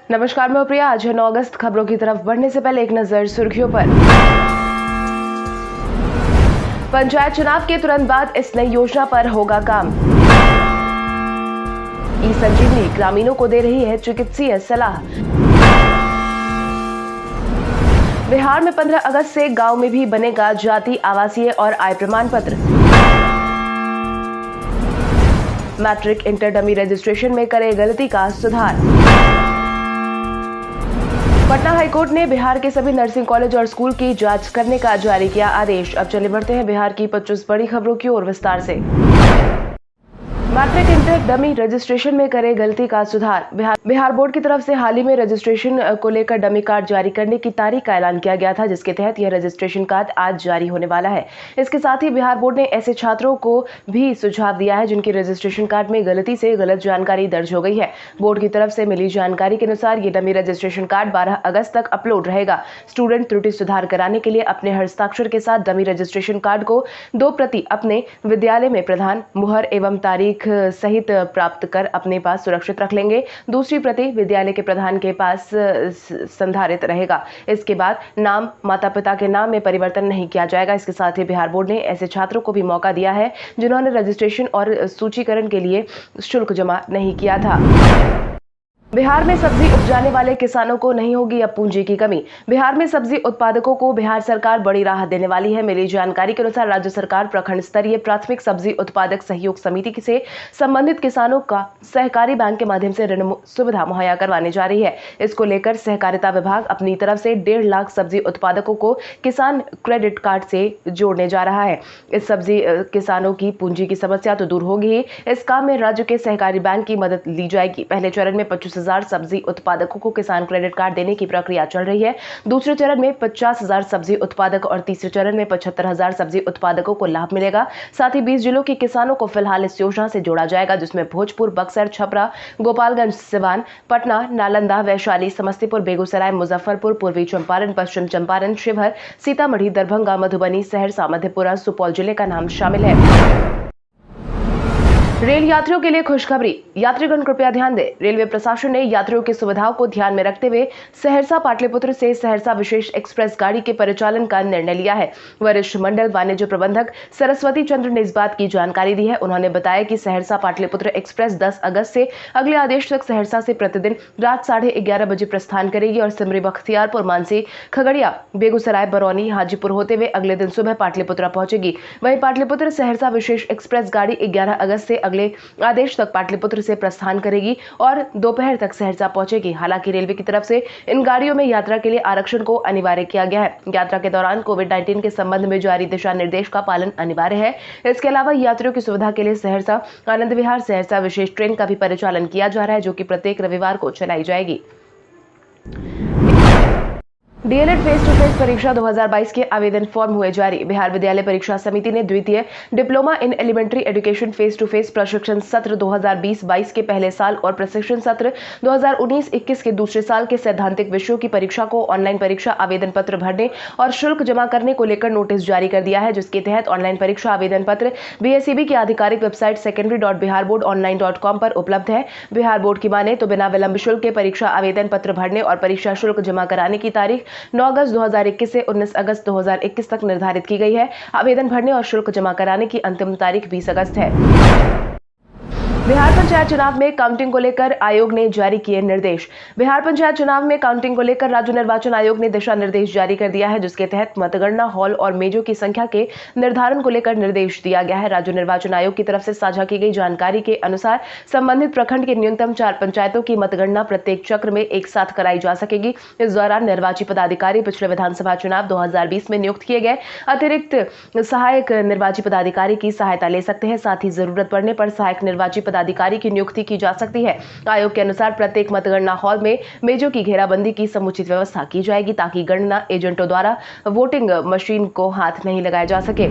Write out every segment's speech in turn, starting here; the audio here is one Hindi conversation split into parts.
नमस्कार, मैं प्रिया। आज है 9 अगस्त। खबरों की तरफ बढ़ने से पहले एक नजर सुर्खियों पर। पंचायत चुनाव के तुरंत बाद इस नई योजना पर होगा काम। ई संजीवनी ग्रामीणों को दे रही है चिकित्सीय सलाह। बिहार में 15 अगस्त से गांव में भी बनेगा जाति, आवासीय और आय प्रमाण पत्र। मैट्रिक इंटर डमी रजिस्ट्रेशन में करे गलती का सुधार। पटना हाईकोर्ट ने बिहार के सभी नर्सिंग कॉलेज और स्कूल की जांच करने का जारी किया आदेश। अब चले बढ़ते हैं बिहार की 25 बड़ी खबरों की ओर विस्तार से। मैट्रिक इंटर डमी रजिस्ट्रेशन में करे गलती का सुधार। बिहार बोर्ड की तरफ से हाल ही में रजिस्ट्रेशन को लेकर डमी कार्ड जारी करने की तारीख का ऐलान किया गया था, जिसके तहत यह रजिस्ट्रेशन कार्ड आज जारी होने वाला है। इसके साथ ही बिहार बोर्ड ने ऐसे छात्रों को भी सुझाव दिया है जिनके रजिस्ट्रेशन कार्ड में गलती से गलत जानकारी दर्ज हो गई है। बोर्ड की तरफ से मिली जानकारी के अनुसार ये डमी रजिस्ट्रेशन कार्ड 12 अगस्त तक अपलोड रहेगा। स्टूडेंट त्रुटि सुधार कराने के लिए अपने हस्ताक्षर के साथ डमी रजिस्ट्रेशन कार्ड को 2 प्रति अपने विद्यालय में प्रधान, मुहर एवं तारीख सहित प्राप्त कर अपने पास सुरक्षित रख लेंगे। दूसरी प्रति विद्यालय के प्रधान के पास संधारित रहेगा। इसके बाद नाम माता पिता के नाम में परिवर्तन नहीं किया जाएगा। इसके साथ ही बिहार बोर्ड ने ऐसे छात्रों को भी मौका दिया है जिन्होंने रजिस्ट्रेशन और सूचीकरण के लिए शुल्क जमा नहीं किया था। बिहार में सब्जी उपजाने वाले किसानों को नहीं होगी अब पूंजी की कमी। बिहार में सब्जी उत्पादकों को बिहार सरकार बड़ी राहत देने वाली है। मिली जानकारी के अनुसार राज्य सरकार प्रखंड स्तरीय प्राथमिक सब्जी उत्पादक सहयोग समिति से संबंधित किसानों का सहकारी बैंक के माध्यम से ऋण सुविधा मुहैया करवाने जा रही है। इसको लेकर सहकारिता विभाग अपनी तरफ से 1.5 लाख सब्जी उत्पादकों को किसान क्रेडिट कार्ड से जोड़ने जा रहा है। इस सब्जी किसानों की पूंजी की समस्या तो दूर होगी ही, इस काम में राज्य के सहकारी बैंक की मदद ली जाएगी। पहले चरण में 25,000 सब्जी उत्पादकों को किसान क्रेडिट कार्ड देने की प्रक्रिया चल रही है। दूसरे चरण में 50,000 सब्जी उत्पादक और तीसरे चरण में 75,000 सब्जी उत्पादकों को लाभ मिलेगा। साथ ही 20 जिलों के किसानों को फिलहाल इस योजना से जोड़ा जाएगा, जिसमें भोजपुर, बक्सर, छपरा, गोपालगंज, सिवान, पटना, नालंदा, वैशाली, समस्तीपुर, बेगूसराय, मुजफ्फरपुर, पूर्वी चंपारण, पश्चिम चंपारण, शिवहर, सीतामढ़ी, दरभंगा, मधुबनी, सहरसा, मधेपुरा, सुपौल जिले का नाम शामिल है। रेल यात्रियों के लिए खुशखबरी। यात्रीगण कृपया ध्यान दें। रेलवे प्रशासन ने यात्रियों की सुविधाओं को ध्यान में रखते हुए सहरसा पाटलिपुत्र से सहरसा विशेष एक्सप्रेस गाड़ी के परिचालन का निर्णय लिया है। वरिष्ठ मंडल वाणिज्य प्रबंधक सरस्वती चंद्र ने इस बात की जानकारी दी है। उन्होंने बताया कि सहरसा पाटलिपुत्र एक्सप्रेस 10 अगस्त से अगले आदेश तक सहरसा से प्रतिदिन रात 11:30 बजे प्रस्थान करेगी और सिमरी, बख्तियारपुर, मानसी, खगड़िया, बेगूसराय, बरौनी, हाजीपुर होते हुए अगले दिन सुबह पाटलिपुत्र पहुंचेगी। वहीं पाटलिपुत्र सहरसा विशेष एक्सप्रेस गाड़ी 11 अगस्त से अगले आदेश तक पाटलिपुत्र से प्रस्थान करेगी और दोपहर तक सहरसा पहुंचेगी। हालांकि रेलवे की तरफ से इन गाड़ियों में यात्रा के लिए आरक्षण को अनिवार्य किया गया है। यात्रा के दौरान कोविड-19 के संबंध में जारी दिशा निर्देश का पालन अनिवार्य है। इसके अलावा यात्रियों की सुविधा के लिए सहरसा आनंद विहार सहरसा विशेष ट्रेन का भी परिचालन किया जा रहा है, जो कि प्रत्येक रविवार को चलाई जाएगी। डीएलएड फेस टू फेस परीक्षा 2022 के आवेदन फॉर्म हुए जारी। बिहार विद्यालय परीक्षा समिति ने द्वितीय diploma in elementary education face to face प्रशिक्षण सत्र 2020-22 के पहले साल और प्रशिक्षण सत्र 2019-21 के दूसरे साल के सैद्धांतिक विषयों की परीक्षा को ऑनलाइन परीक्षा आवेदन पत्र भरने और शुल्क जमा करने को लेकर नोटिस जारी कर दिया है, जिसके तहत ऑनलाइन परीक्षा आवेदन पत्र बीएसईबी की आधिकारिक वेबसाइट secondary.biharboardonline.com पर उपलब्ध है। बिहार बोर्ड की माने तो बिना विलंब शुल्क के परीक्षा आवेदन पत्र भरने और परीक्षा शुल्क जमा कराने की तारीख 9 अगस्त 2021 से 19 अगस्त 2021 तक निर्धारित की गई है। आवेदन भरने और शुल्क जमा कराने की अंतिम तारीख 20 अगस्त है। बिहार पंचायत चुनाव में काउंटिंग को लेकर आयोग ने जारी किए निर्देश। बिहार पंचायत चुनाव में काउंटिंग को लेकर राज्य निर्वाचन आयोग ने दिशा निर्देश जारी कर दिया है, जिसके तहत मतगणना हॉल और मेजों की संख्या के निर्धारण को लेकर निर्देश दिया गया है। राज्य निर्वाचन आयोग की तरफ से साझा की गई जानकारी के अनुसार संबंधित प्रखंड के न्यूनतम 4 पंचायतों की मतगणना प्रत्येक चक्र में एक साथ कराई जा सकेगी। इस दौरान निर्वाची पदाधिकारी पिछले विधानसभा चुनाव 2020 में नियुक्त किए गए अतिरिक्त सहायक निर्वाची पदाधिकारी की सहायता ले सकते हैं। साथ ही जरूरत पड़ने पर सहायक निर्वाची पदाधिकारी की नियुक्ति की जा सकती है। आयोग के अनुसार प्रत्येक मतगणना हॉल में मेजों की घेराबंदी की समुचित व्यवस्था की जाएगी, ताकि गणना एजेंटों द्वारा वोटिंग मशीन को हाथ नहीं लगाया जा सके।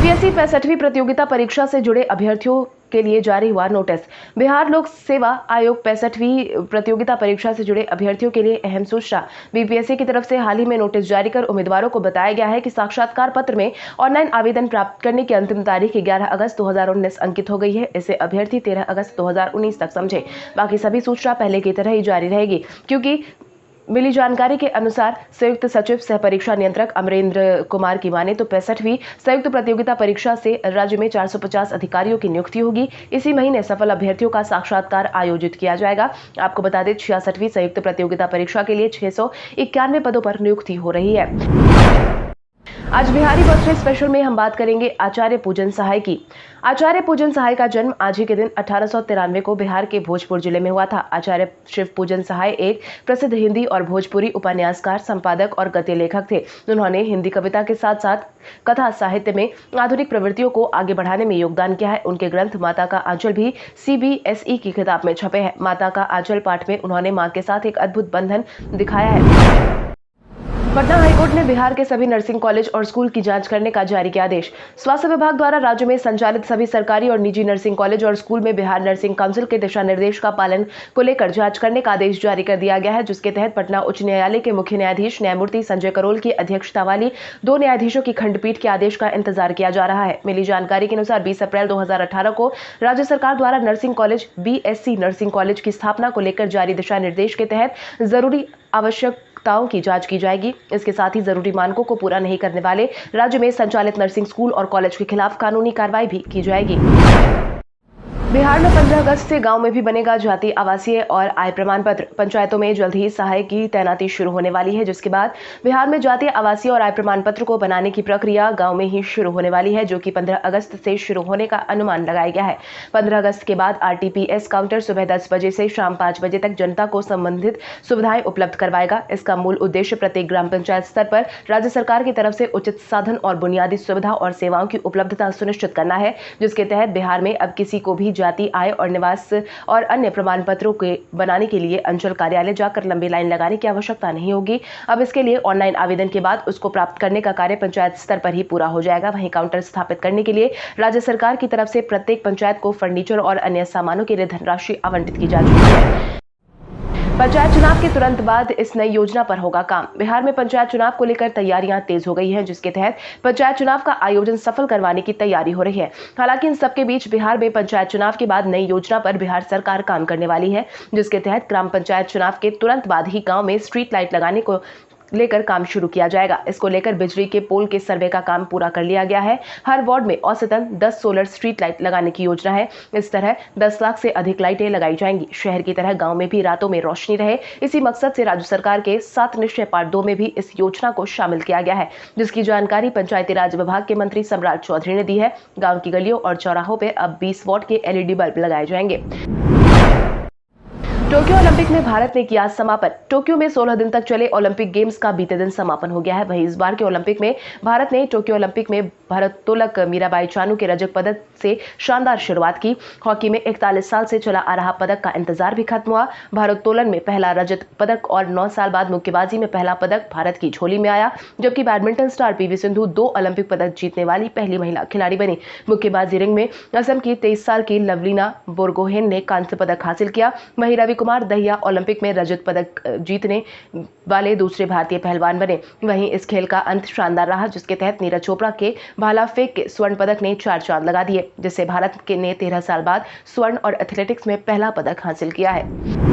बीपीएससी 65वीं प्रतियोगिता परीक्षा से जुड़े अभ्यर्थियों के लिए जारी हुआ नोटिस। बिहार लोक सेवा आयोग 65वीं प्रतियोगिता परीक्षा से जुड़े अभ्यर्थियों के लिए अहम सूचना। बीपीएससी की तरफ से हाल ही में नोटिस जारी कर उम्मीदवारों को बताया गया है कि साक्षात्कार पत्र में ऑनलाइन आवेदन प्राप्त करने की अंतिम तारीख 11 अगस्त 2019 अंकित हो गई है। इसे अभ्यर्थी 13 अगस्त 2019 तक समझे। बाकी सभी सूचना पहले की तरह ही जारी रहेगी, क्योंकि मिली जानकारी के अनुसार संयुक्त सचिव सह परीक्षा नियंत्रक अमरेंद्र कुमार की माने तो 65वीं संयुक्त प्रतियोगिता परीक्षा से राज्य में 450 अधिकारियों की नियुक्ति होगी। इसी महीने सफल अभ्यर्थियों का साक्षात्कार आयोजित किया जाएगा। आपको बता दें 66वीं संयुक्त प्रतियोगिता परीक्षा के लिए 691 पदों पर नियुक्ति हो रही है। आज बिहारी बर्थडे स्पेशल में हम बात करेंगे आचार्य पूजन सहाय की। आचार्य पूजन सहाय का जन्म आज ही के दिन 1893 को बिहार के भोजपुर जिले में हुआ था। आचार्य शिव पूजन सहाय एक प्रसिद्ध हिंदी और भोजपुरी उपन्यासकार, संपादक और गद्य लेखक थे। उन्होंने हिंदी कविता के साथ साथ कथा साहित्य में आधुनिक प्रवृत्तियों को आगे बढ़ाने में योगदान किया है। उनके ग्रंथ माता का आंचल भी CBSE की किताब में छपे हैं। माता का आंचल पाठ में उन्होंने मां के साथ एक अद्भुत बंधन दिखाया है। पटना हाईकोर्ट ने बिहार के सभी नर्सिंग कॉलेज और स्कूल की जांच करने का जारी किया आदेश। स्वास्थ्य विभाग द्वारा राज्य में संचालित सभी सरकारी और निजी नर्सिंग कॉलेज और स्कूल में बिहार नर्सिंग काउंसिल के दिशा निर्देश का पालन को लेकर जांच करने का आदेश जारी कर दिया गया है, जिसके तहत पटना उच्च न्यायालय के मुख्य न्यायाधीश न्यायमूर्ति संजय करोल की अध्यक्षता वाली 2 न्यायाधीशों की खंडपीठ के आदेश का इंतजार किया जा रहा है। मिली जानकारी के अनुसार 20 अप्रैल 2018 को राज्य सरकार द्वारा nursing college BSc nursing college की स्थापना को लेकर जारी दिशा निर्देश के तहत जरूरी आवश्यकताओं की जांच की जाएगी। इसके साथ ही जरूरी मानकों को पूरा नहीं करने वाले राज्य में संचालित नर्सिंग स्कूल और कॉलेज के खिलाफ कानूनी कार्रवाई भी की जाएगी। बिहार में 15 अगस्त से गांव में भी बनेगा जाति आवासीय और आय प्रमाण पत्र। पंचायतों में जल्द ही सहायक की तैनाती शुरू होने वाली है, जिसके बाद बिहार में जाति आवासीय और आय प्रमाण पत्र को बनाने की प्रक्रिया गांव में ही शुरू होने वाली है, जो कि 15 अगस्त से शुरू होने का अनुमान लगाया गया है। 15 अगस्त के बाद RTPS काउंटर सुबह 10 बजे से शाम 5 बजे तक जनता को संबंधित सुविधाएं उपलब्ध करवाएगा। इसका मूल उद्देश्य प्रत्येक ग्राम पंचायत स्तर पर राज्य सरकार की तरफ से उचित साधन और बुनियादी सुविधा और सेवाओं की उपलब्धता सुनिश्चित करना है, जिसके तहत बिहार में अब किसी को भी जाति, आय और निवास और अन्य प्रमाण पत्रों के बनाने के लिए अंचल कार्यालय जाकर लंबी लाइन लगाने की आवश्यकता नहीं होगी। अब इसके लिए ऑनलाइन आवेदन के बाद उसको प्राप्त करने का कार्य पंचायत स्तर पर ही पूरा हो जाएगा। वहीं काउंटर स्थापित करने के लिए राज्य सरकार की तरफ से प्रत्येक पंचायत को फर्नीचर और अन्य सामानों के लिए धनराशि आवंटित की जा चुकी है। पंचायत चुनाव के तुरंत बाद इस नई योजना पर होगा काम। बिहार में पंचायत चुनाव को लेकर तैयारियां तेज हो गई हैं, जिसके तहत पंचायत चुनाव का आयोजन सफल करवाने की तैयारी हो रही है। हालांकि इन सबके बीच बिहार में पंचायत चुनाव के बाद नई योजना पर बिहार सरकार काम करने वाली है, जिसके तहत ग्राम पंचायत चुनाव के तुरंत बाद ही गाँव में स्ट्रीट लाइट लगाने को लेकर काम शुरू किया जाएगा। इसको लेकर बिजली के पोल के सर्वे का काम पूरा कर लिया गया है। हर वार्ड में औसतन 10 सोलर स्ट्रीट लाइट लगाने की योजना है। इस तरह 10 लाख से अधिक लाइटें लगाई जाएंगी। शहर की तरह गांव में भी रातों में रोशनी रहे, इसी मकसद से राज्य सरकार के 7 निश्चय पार्ट 2 में भी इस योजना को शामिल किया गया है, जिसकी जानकारी पंचायती राज विभाग के मंत्री सम्राट चौधरी ने दी है। गाँव की गलियों और चौराहों पर अब 20 वॉट के LED बल्ब लगाए जाएंगे। टोक्यो ओलंपिक में भारत ने किया समापन। टोक्यो में 16 दिन तक चले ओलंपिक गेम्स का बीते दिन समापन हो गया है। वहीं इस बार के ओलंपिक में भारत ने टोक्यो ओलंपिक में भारोत्तोलक मीराबाई चानू के रजत पदक से शानदार शुरुआत की। हॉकी में 41 साल से चला आ रहा पदक का इंतजार भी खत्म हुआ। भारोत्तोलन में पहला रजत पदक और 9 साल बाद मुक्केबाजी में पहला पदक भारत की झोली में आया, जबकि badminton star PV Sindhu 2 Olympic पदक जीतने वाली पहली महिला खिलाड़ी बनी। मुक्केबाजी रिंग में असम की 23 साल की लवलीना बोरगोहेन ने कांस्य पदक हासिल किया। वहीं रवि कुमार दहिया ओलंपिक में रजत पदक जीतने वाले दूसरे भारतीय पहलवान बने। वहीं इस खेल का अंत शानदार रहा, जिसके तहत नीरज चोपड़ा के भाला फेंक के स्वर्ण पदक ने 4 चांद लगा दिए, जिससे भारत ने 13 साल बाद स्वर्ण और एथलेटिक्स में पहला पदक हासिल किया है।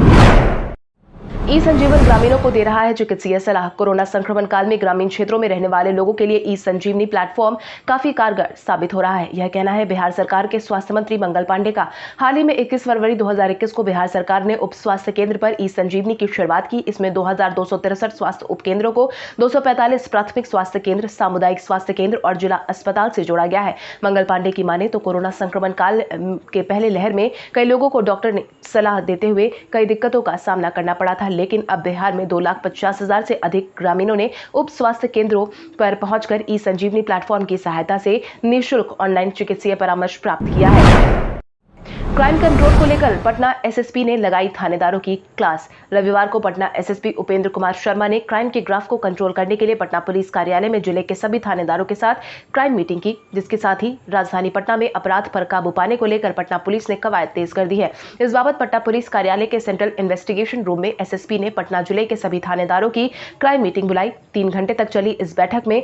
ई-संजीवन ग्रामीणों को दे रहा है चिकित्सीय सलाह। कोरोना संक्रमण काल में ग्रामीण क्षेत्रों में रहने वाले लोगों के लिए ई-संजीवनी प्लेटफॉर्म काफी कारगर साबित हो रहा है। यह कहना है बिहार सरकार के स्वास्थ्य मंत्री मंगल पांडे का। हाल ही में 21 फरवरी 2021 को बिहार सरकार ने उप स्वास्थ्य केंद्र पर ई-संजीवनी की शुरुआत की। इसमें 2263 स्वास्थ्य उपकेंद्रों को 245 प्राथमिक स्वास्थ्य केंद्र, सामुदायिक स्वास्थ्य केंद्र और जिला अस्पताल से जोड़ा गया है। मंगल पांडे की माने तो कोरोना संक्रमण काल के पहले लहर में कई लोगों को डॉक्टर ने सलाह देते हुए कई दिक्कतों का सामना करना पड़ा था, लेकिन अब बिहार में 2,50,000 से अधिक ग्रामीणों ने उप स्वास्थ्य केंद्रों पर पहुंचकर ई-संजीवनी प्लेटफॉर्म की सहायता से निःशुल्क ऑनलाइन चिकित्सीय परामर्श प्राप्त किया है। क्राइम कंट्रोल को लेकर पटना एसएसपी ने लगाई थानेदारों की क्लास। रविवार को पटना एसएसपी उपेंद्र कुमार शर्मा ने क्राइम के ग्राफ को कंट्रोल करने के लिए पटना पुलिस कार्यालय में जिले के सभी थानेदारों के साथ क्राइम मीटिंग की, जिसके साथ ही राजधानी पटना में अपराध पर काबू पाने को लेकर पटना पुलिस ने कवायद तेज कर दी है। इस बाबत पटना पुलिस कार्यालय के सेंट्रल इन्वेस्टिगेशन रूम में एसएसपी ने पटना जिले के सभी थानेदारों की क्राइम मीटिंग बुलाई। 3 घंटे तक चली इस बैठक में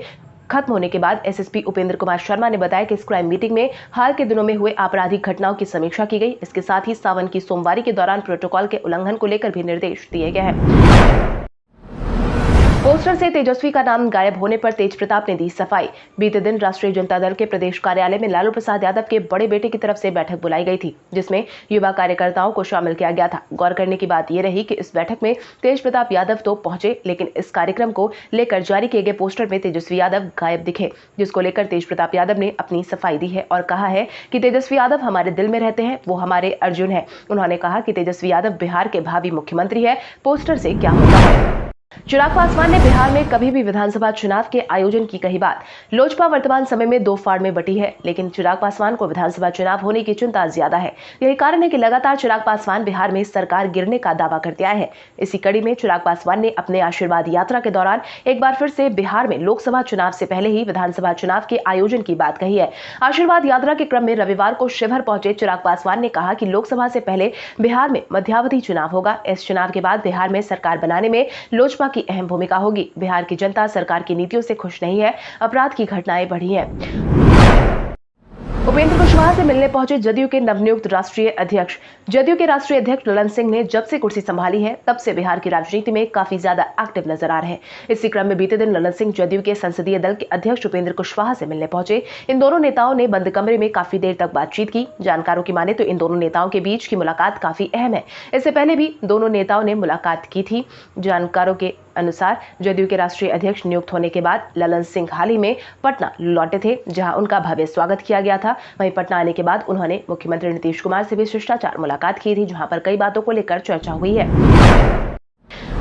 खत्म होने के बाद एसएसपी उपेंद्र कुमार शर्मा ने बताया कि इस क्राइम मीटिंग में हाल के दिनों में हुए आपराधिक घटनाओं की समीक्षा की गई। इसके साथ ही सावन की सोमवारी के दौरान प्रोटोकॉल के उल्लंघन को लेकर भी निर्देश दिए गए हैं। पोस्टर से तेजस्वी का नाम गायब होने पर तेज प्रताप ने दी सफाई। बीते दिन राष्ट्रीय जनता दल के प्रदेश कार्यालय में लालू प्रसाद यादव के बड़े बेटे की तरफ से बैठक बुलाई गई थी, जिसमें युवा कार्यकर्ताओं को शामिल किया गया था। गौर करने की बात यह रही कि इस बैठक में तेज प्रताप यादव तो पहुंचे, लेकिन इस कार्यक्रम को लेकर जारी किए गए पोस्टर में तेजस्वी यादव गायब दिखे, जिसको लेकर तेज प्रताप यादव ने अपनी सफाई दी है और कहा है कि तेजस्वी यादव हमारे दिल में रहते हैं, वो हमारे अर्जुन है। उन्होंने कहा कि तेजस्वी यादव बिहार के भावी मुख्यमंत्री है, पोस्टर से क्या होता है। चिराग पासवान ने बिहार में कभी भी विधानसभा चुनाव के आयोजन की कही बात। लोजपा वर्तमान समय में 2 फाड़ में बटी है, लेकिन चिराग पासवान को विधानसभा चुनाव होने की चिंता ज्यादा है। यही कारण है कि लगातार चिराग पासवान बिहार में सरकार गिरने का दावा करते आए हैं। इसी कड़ी में चिराग पासवान ने अपने आशीर्वाद यात्रा के दौरान एक बार फिर से बिहार में लोकसभा चुनाव से पहले ही विधानसभा चुनाव के आयोजन की बात कही है। आशीर्वाद यात्रा के क्रम में रविवार को शिवहर पहुंचे चिराग पासवान ने कहा कि लोकसभा से पहले बिहार में मध्यावधि चुनाव होगा। इस चुनाव के बाद बिहार में सरकार बनाने में लोजपा की अहम भूमिका होगी। बिहार की जनता सरकार की नीतियों से खुश नहीं है, अपराध की घटनाएं बढ़ी हैं। उपेंद्र कुशवाहा से मिलने पहुंचे जदयू के नवनियुक्त राष्ट्रीय अध्यक्ष। जदयू के राष्ट्रीय अध्यक्ष ललन सिंह ने जब से कुर्सी संभाली है तब से बिहार की राजनीति में काफी ज्यादा एक्टिव नजर आ रहे हैं। इसी क्रम में बीते दिन ललन सिंह जदयू के संसदीय दल के अध्यक्ष उपेंद्र कुशवाहा से मिलने पहुंचे। इन दोनों नेताओं ने बंद कमरे में काफी देर तक बातचीत की। जानकारों की माने तो इन दोनों नेताओं के बीच की मुलाकात काफी अहम है। इससे पहले भी दोनों नेताओं ने मुलाकात की थी। जानकारों के अनुसार जदयू के राष्ट्रीय अध्यक्ष नियुक्त होने के बाद ललन सिंह हाल ही में पटना लौटे थे, जहां उनका भव्य स्वागत किया गया था। वहीं पटना आने के बाद उन्होंने मुख्यमंत्री नीतीश कुमार से भी शिष्टाचार मुलाकात की थी, जहां पर कई बातों को लेकर चर्चा हुई है।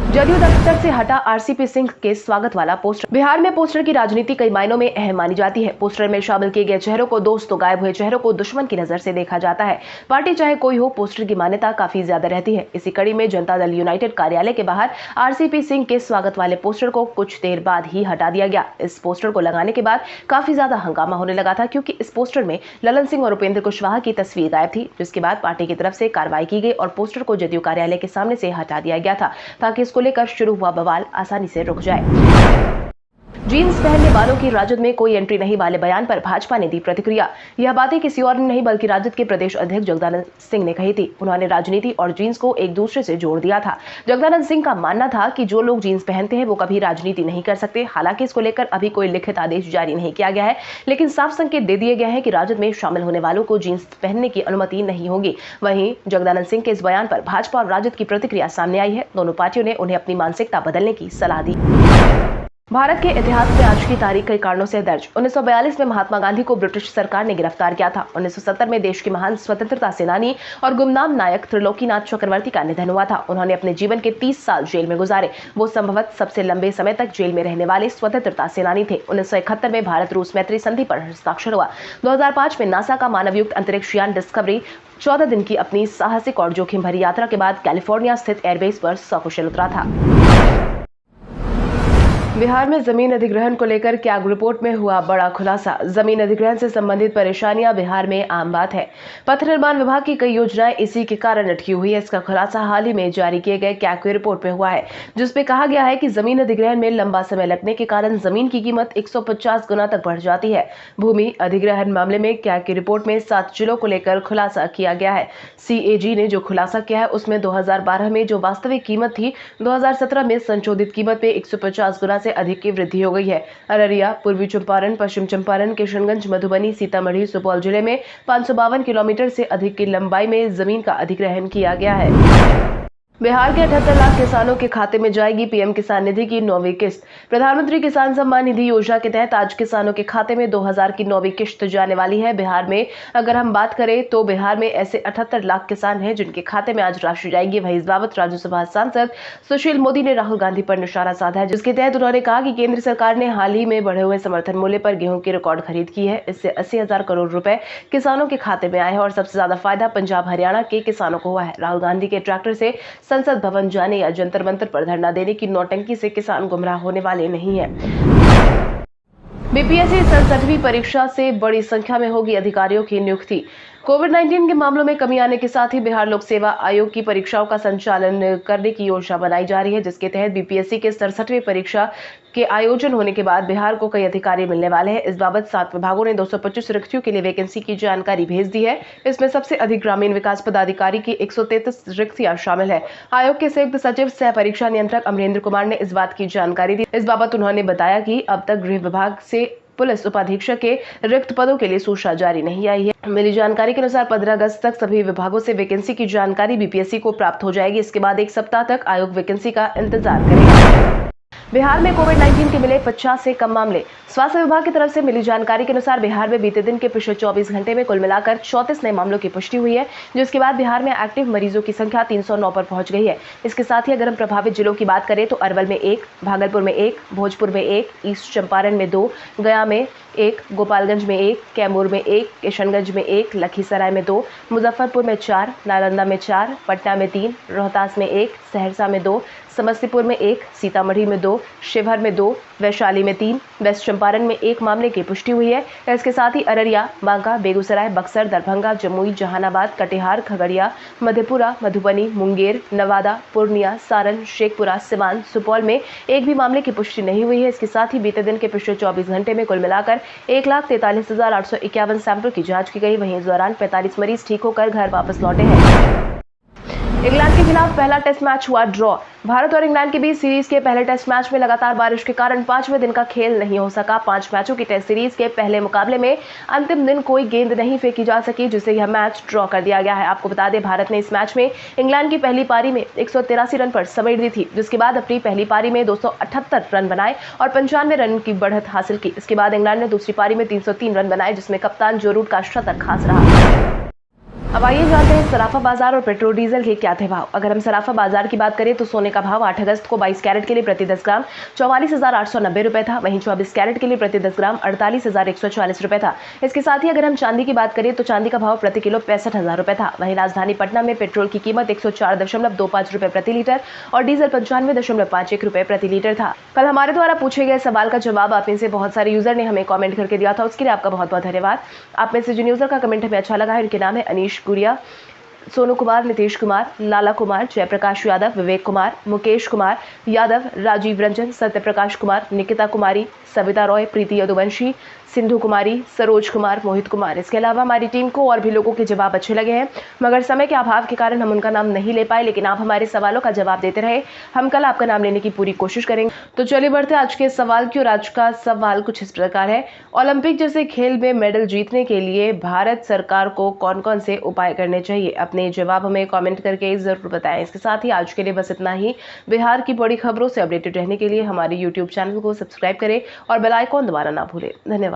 जदयू दफ्तर से हटा आरसीपी सिंह के स्वागत वाला पोस्टर। बिहार में पोस्टर की राजनीति कई मायनों में अहम मानी जाती है। पोस्टर में शामिल किए गए चेहरों को दोस्त तो गायब हुए चेहरों को दुश्मन की नजर से देखा जाता है। पार्टी चाहे कोई हो, पोस्टर की मान्यता काफी ज्यादा रहती है। इसी कड़ी में जनता दल यूनाइटेड कार्यालय के बाहर आरसीपी सिंह के स्वागत वाले पोस्टर को कुछ देर बाद ही हटा दिया गया। इस पोस्टर को लगाने के बाद काफी ज्यादा हंगामा होने लगा था, क्योंकि इस पोस्टर में ललन सिंह और उपेंद्र कुशवाहा की तस्वीर गायब थी, जिसके बाद पार्टी की तरफ से कार्रवाई की गई और पोस्टर को जदयू कार्यालय के सामने से हटा दिया गया था, ताकि इसको लेकर शुरू हुआ बवाल आसानी से रुक जाए। जीन्स पहनने वालों की राजद में कोई एंट्री नहीं वाले बयान पर भाजपा ने दी प्रतिक्रिया। यह बातें किसी और ने नहीं बल्कि राजद के प्रदेश अध्यक्ष जगदानंद सिंह ने कही थी। उन्होंने राजनीति और जीन्स को एक दूसरे से जोड़ दिया था। जगदानंद सिंह का मानना था कि जो लोग जीन्स पहनते हैं वो कभी राजनीति नहीं कर सकते। हालांकि इसको लेकर अभी कोई लिखित आदेश जारी नहीं किया गया है, लेकिन साफ संकेत दे दिए गए हैं कि राजद में शामिल होने वालों को जीन्स पहनने की अनुमति नहीं होगी। वहीं जगदानंद सिंह के इस बयान पर भाजपा और राजद की प्रतिक्रिया सामने आई है। दोनों पार्टियों ने उन्हें अपनी मानसिकता बदलने की सलाह दी। भारत के इतिहास में आज की तारीख कई कारणों से दर्ज। 1942 में महात्मा गांधी को ब्रिटिश सरकार ने गिरफ्तार किया था। 1970 में देश के महान स्वतंत्रता सेनानी और गुमनाम नायक त्रिलोकीनाथ चक्रवर्ती का निधन हुआ था। उन्होंने अपने जीवन के 30 साल जेल में गुजारे। वो संभवतः सबसे लंबे समय तक जेल में रहने वाले स्वतंत्रता सेनानी थे। 1971 में भारत रूस मैत्री संधि पर हस्ताक्षर हुआ। 2005 में नासा का मानवयुक्त अंतरिक्ष यान डिस्कवरी 14 दिन की अपनी साहसिक और जोखिम भरी यात्रा के बाद कैलिफोर्निया स्थित एयरबेस पर सकुशल उतरा था। बिहार में जमीन अधिग्रहण को लेकर कैग रिपोर्ट में हुआ बड़ा खुलासा। जमीन अधिग्रहण से संबंधित परेशानियां बिहार में आम बात है। पथ निर्माण विभाग की कई योजनाएं इसी के कारण अटकी हुई है। इसका खुलासा हाल ही में जारी किए गए कैग की रिपोर्ट में हुआ है, जिसमें कहा गया है कि जमीन अधिग्रहण में लंबा समय लगने के कारण जमीन की कीमत 150 गुना तक बढ़ जाती है। भूमि अधिग्रहण मामले में कैग की रिपोर्ट में 7 जिलों को लेकर खुलासा किया गया है। सीएजी ने जो खुलासा किया है उसमें 2012 में जो वास्तविक कीमत थी, 2017 में संशोधित कीमत में 150 गुना से अधिक की वृद्धि हो गई है। अररिया, पूर्वी चंपारण, पश्चिम चंपारण, किशनगंज, मधुबनी, सीतामढ़ी, सुपौल जिले में 552 किलोमीटर से अधिक की लंबाई में जमीन का अधिग्रहण किया गया है। बिहार के 78 लाख किसानों के खाते में जाएगी पीएम किसान निधि की 9वीं किस्त। प्रधानमंत्री किसान सम्मान निधि योजना के तहत आज किसानों के खाते में 2000 की 9वीं किस्त जाने वाली है। बिहार में अगर हम बात करें तो बिहार में ऐसे 78 लाख किसान हैं जिनके खाते में आज राशि जाएगी। वहीं इस बाबत राज्यसभा सांसद सुशील मोदी ने राहुल गांधी पर निशाना साधा है, जिसके तहत उन्होंने कहा कि केंद्र सरकार ने हाल ही में बढ़े हुए समर्थन मूल्य पर गेहूं की रिकॉर्ड खरीद की है। इससे 80,000 करोड़ रुपए किसानों के खाते में आए हैं और सबसे ज्यादा फायदा पंजाब हरियाणा के किसानों को हुआ है। राहुल गांधी के ट्रैक्टर से संसद भवन जाने या जंतर मंतर पर धरना देने की नौटंकी से किसान गुमराह होने वाले नहीं हैं। बीपीएससी 67वीं परीक्षा से बड़ी संख्या में होगी अधिकारियों की नियुक्ति। कोविड-19 के मामलों में कमी आने के साथ ही बिहार लोक सेवा आयोग की परीक्षाओं का संचालन करने की योजना बनाई जा रही है, जिसके तहत बीपीएससी के 67वीं परीक्षा के आयोजन होने के बाद बिहार को कई अधिकारी मिलने वाले हैं। इस बाबत 7 विभागों ने 225 रिक्तियों के लिए वैकेंसी की जानकारी भेज दी है। इसमें सबसे अधिक ग्रामीण विकास पदाधिकारी की 133 रिक्तियां शामिल है। आयोग के संयुक्त सचिव सह परीक्षा नियंत्रक अमरेंद्र कुमार ने इस बात की जानकारी दी। इस बाबत उन्होंने बताया कि अब तक गृह विभाग से पुलिस उपाधीक्षक के रिक्त पदों के लिए सूचना जारी नहीं आई है। मिली जानकारी के अनुसार 15 अगस्त तक सभी विभागों से वैकेंसी की जानकारी बीपीएससी को प्राप्त हो जाएगी। इसके बाद 1 सप्ताह तक आयोग वैकेंसी का इंतजार करेगा। बिहार में कोविड-19 के मिले 50 से कम मामले। स्वास्थ्य विभाग की तरफ से मिली जानकारी के अनुसार बिहार में बीते दिन के पिछले 24 घंटे में कुल मिलाकर 34 नए मामलों की पुष्टि हुई है, जिसके बाद बिहार में एक्टिव मरीजों की संख्या 309 पर पहुंच गई है। इसके साथ ही अगर हम प्रभावित जिलों की बात करें तो अरवल में 1, भागलपुर में 1, भोजपुर में 1, ईस्ट चंपारण में 2, गया में 1, गोपालगंज में 1, कैमूर में 1, किशनगंज में 1, लखीसराय में 2, मुजफ्फरपुर में 4, नालंदा में 4, पटना में 3, रोहतास में 1, सहरसा में 2, समस्तीपुर में 1, सीतामढ़ी में 2, शिवहर में 2, वैशाली में 3, वेस्ट चंपारण में 1 मामले की पुष्टि हुई है। इसके साथ ही अररिया, बांका, बेगूसराय, बक्सर, दरभंगा, जमुई, जहानाबाद, कटिहार, खगड़िया, मधेपुरा, मधुबनी, मुंगेर, नवादा, पूर्णिया, सारण, शेखपुरा, सिवान, सुपौल में एक भी मामले की पुष्टि नहीं हुई है। इसके साथ ही बीते दिन के पिछले 24 घंटे में कुल मिलाकर 1,43,851 सैंपल की जांच की गई। वहीं इस दौरान 45 मरीज ठीक होकर घर वापस लौटे हैं। इंग्लैंड के खिलाफ पहला टेस्ट मैच हुआ ड्रॉ। भारत और इंग्लैंड के बीच सीरीज के पहले टेस्ट मैच में लगातार बारिश के कारण 5वें दिन का खेल नहीं हो सका। 5 मैचों की टेस्ट सीरीज के पहले मुकाबले में अंतिम दिन कोई गेंद नहीं फेंकी जा सकी, जिससे यह मैच ड्रॉ कर दिया गया है। आपको बता दें, भारत ने इस मैच में इंग्लैंड की पहली पारी में 183 रन पर समेट दी थी, जिसके बाद अपनी पहली पारी में 278 रन बनाए और 95 रन की बढ़त हासिल की। इसके बाद इंग्लैंड ने दूसरी पारी में 303 रन बनाए, जिसमें कप्तान जो रूट का शतक खास रहा। अब आइए जानते हैं सराफा बाजार और पेट्रोल डीजल के क्या थे भाव। अगर हम सराफा बाजार की बात करें तो सोने का भाव 8 अगस्त को 22 कैरेट के लिए प्रति 10 ग्राम 44,890 रुपए था। वहीं 24 कैरेट के लिए प्रति 10 ग्राम 48,140 रुपए था। इसके साथ ही अगर हम चांदी की बात करें तो चांदी का भाव प्रति किलो 65,000 रुपए था। वहीं राजधानी पटना में पेट्रोल की कीमत 104.25 रुपए प्रति लीटर और डीजल 95.51 रुपए प्रति लीटर था। कल हमारे द्वारा पूछे गए सवाल का जवाब आप में से बहुत सारे यूजर ने हमें कॉमेंट करके दिया था, उसके लिए आपका बहुत बहुत धन्यवाद। आप में से जिन यूजर का कमेंट हमें अच्छा लगा है उनके नाम है अनीश गुड़िया, सोनू कुमार, नीतीश कुमार, लाला कुमार, जयप्रकाश यादव, विवेक कुमार, मुकेश कुमार यादव, राजीव रंजन, सत्यप्रकाश कुमार, निकिता कुमारी, सविता रॉय, प्रीति यदुवंशी, सिंधु कुमारी, सरोज कुमार, मोहित कुमार। इसके अलावा हमारी टीम को और भी लोगों के जवाब अच्छे लगे हैं, मगर समय के अभाव के कारण हम उनका नाम नहीं ले पाए, लेकिन आप हमारे सवालों का जवाब देते रहे। हम कल आपका नाम लेने की पूरी कोशिश करेंगे। तो चलिए बढ़ते आज के सवाल की ओर। आज का सवाल कुछ इस प्रकार है, ओलंपिक जैसे खेल में मेडल जीतने के लिए भारत सरकार को कौन कौन से उपाय करने चाहिए? अपने जवाब हमें कमेंट करके जरूर बताएं। इसके साथ ही आज के लिए बस इतना ही। बिहार की बड़ी खबरों से अपडेटेड रहने के लिए हमारे YouTube चैनल को सब्सक्राइब करें और बेल आइकॉन दबाना ना भूलें। धन्यवाद।